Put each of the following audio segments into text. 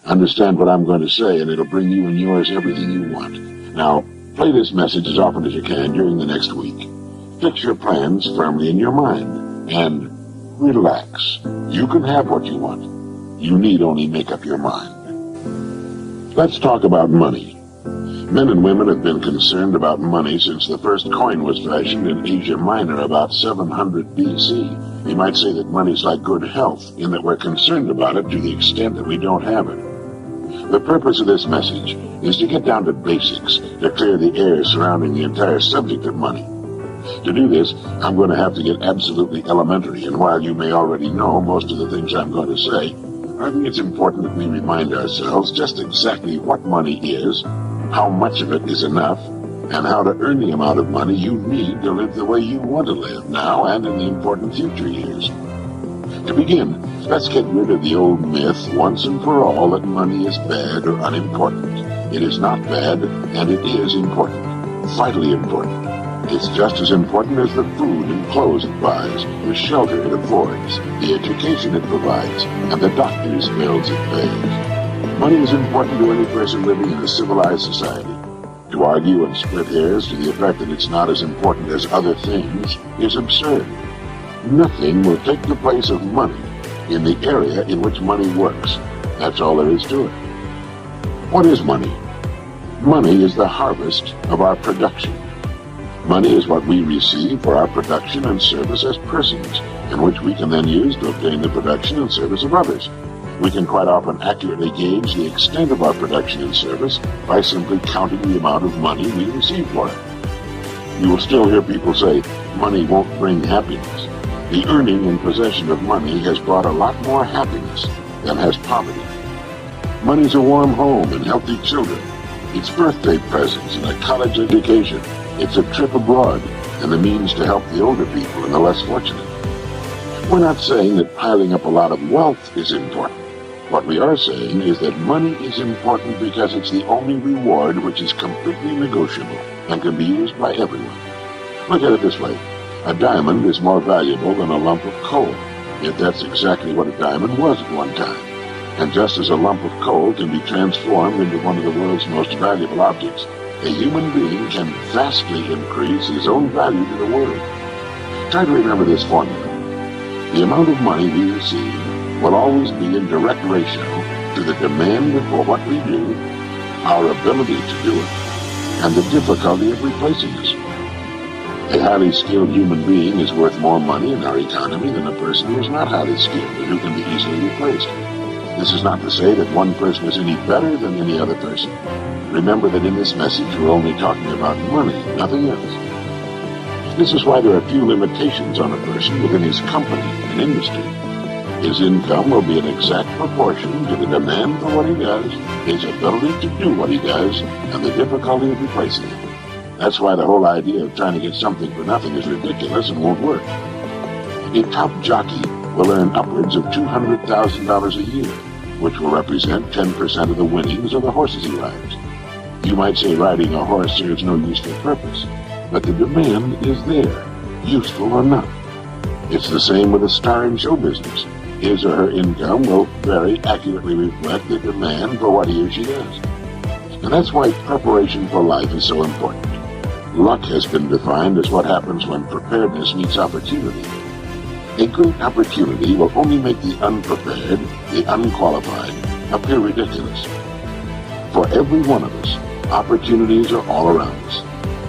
Understand what I'm going to say, and it'll bring you and yours everything you want. Now, play this message as often as you can during the next week. Fix your plans firmly in your mind, and relax. You can have what you want. You need only make up your mind. Let's talk about money. Men and women have been concerned about money since the first coin was fashioned in Asia Minor about 700 BC. You might say that money's like good health, in that we're concerned about it to the extent that we don't have it. The purpose of this message is to get down to basics, to clear the air surrounding the entire subject of money. To do this, I'm going to have to get absolutely elementary, and while you may already know most of the things I'm going to say, I think it's important that we remind ourselves just exactly what money is, how much of it is enough, and how to earn the amount of money you need to live the way you want to live now and in the important future years. To begin, let's get rid of the old myth once and for all that money is bad or unimportant. It is not bad, and it is important, vitally important. It's just as important as the food and clothes it buys, the shelter it affords, the education it provides, and the doctor's bills it pays. Money is important to any person living in a civilized society. To argue and split hairs to the effect that it's not as important as other things is absurd. Nothing will take the place of money in the area in which money works. That's all there is to it. What is money? Money is the harvest of our production. Money is what we receive for our production and service as persons, in which we can then use to obtain the production and service of others. We can quite often accurately gauge the extent of our production and service by simply counting the amount of money we receive for it. You will still hear people say, money won't bring happiness. The earning and possession of money has brought a lot more happiness than has poverty. Money's a warm home and healthy children. It's birthday presents and a college education. It's a trip abroad and the means to help the older people and the less fortunate. We're not saying that piling up a lot of wealth is important. What we are saying is that money is important because it's the only reward which is completely negotiable and can be used by everyone. Look at it this way. A diamond is more valuable than a lump of coal, yet that's exactly what a diamond was at one time. And just as a lump of coal can be transformed into one of the world's most valuable objects, a human being can vastly increase his own value to the world. Try to remember this formula. The amount of money we receive will always be in direct ratio to the demand for what we do, our ability to do it, and the difficulty of replacing us. A highly skilled human being is worth more money in our economy than a person who is not highly skilled and who can be easily replaced. This is not to say that one person is any better than any other person. Remember that in this message we're only talking about money, nothing else. This is why there are few limitations on a person within his company and industry. His income will be an exact proportion to the demand for what he does, his ability to do what he does, and the difficulty of replacing it. That's why the whole idea of trying to get something for nothing is ridiculous and won't work. A top jockey will earn upwards of $200,000 a year, which will represent 10% of the winnings of the horses he rides. You might say riding a horse serves no useful purpose, but the demand is there, useful or not. It's the same with a star in show business. His or her income will very accurately reflect the demand for what he or she does. And that's why preparation for life is so important. Luck has been defined as what happens when preparedness meets opportunity. A great opportunity will only make the unprepared, the unqualified, appear ridiculous. For every one of us, opportunities are all around us.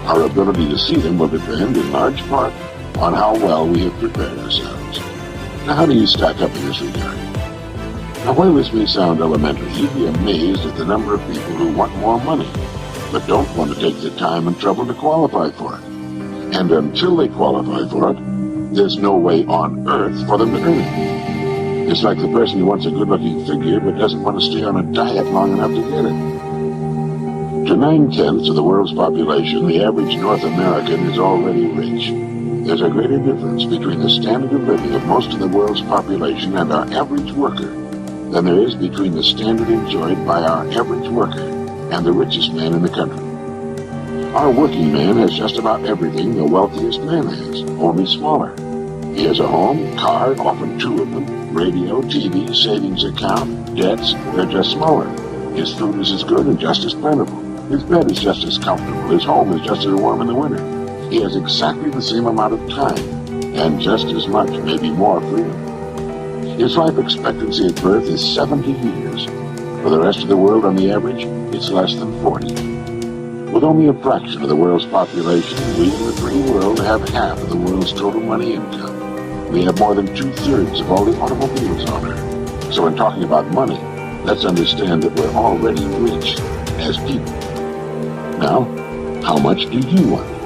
Our ability to see them will depend in large part on how well we have prepared ourselves. Now, how do you stack up in this regard? Now, while this may sound elementary, you'd be amazed at the number of people who want more money, but don't want to take the time and trouble to qualify for it. And until they qualify for it, there's no way on earth for them to earn it. It's like the person who wants a good-looking figure but doesn't want to stay on a diet long enough to get it. To 9/10 of the world's population, the average North American is already rich. There's a greater difference between the standard of living of most of the world's population and our average worker than there is between the standard enjoyed by our average worker and the richest man in the country. Our working man has just about everything the wealthiest man has, only smaller. He has a home, car, often two of them, Radio, TV, savings account, debts, they're just smaller. His food is as good and just as plentiful. His bed is just as comfortable. His home is just as warm in the winter. He has exactly the same amount of time, and just as much, maybe more, freedom. His life expectancy at birth is 70 years. For the rest of the world, on the average, it's less than 40. With only a fraction of the world's population, we in the free world have half of the world's total money income. We have more than 2/3 of all the automobiles on Earth. So when talking about money, let's understand that we're already rich as people. Now, how much do you want?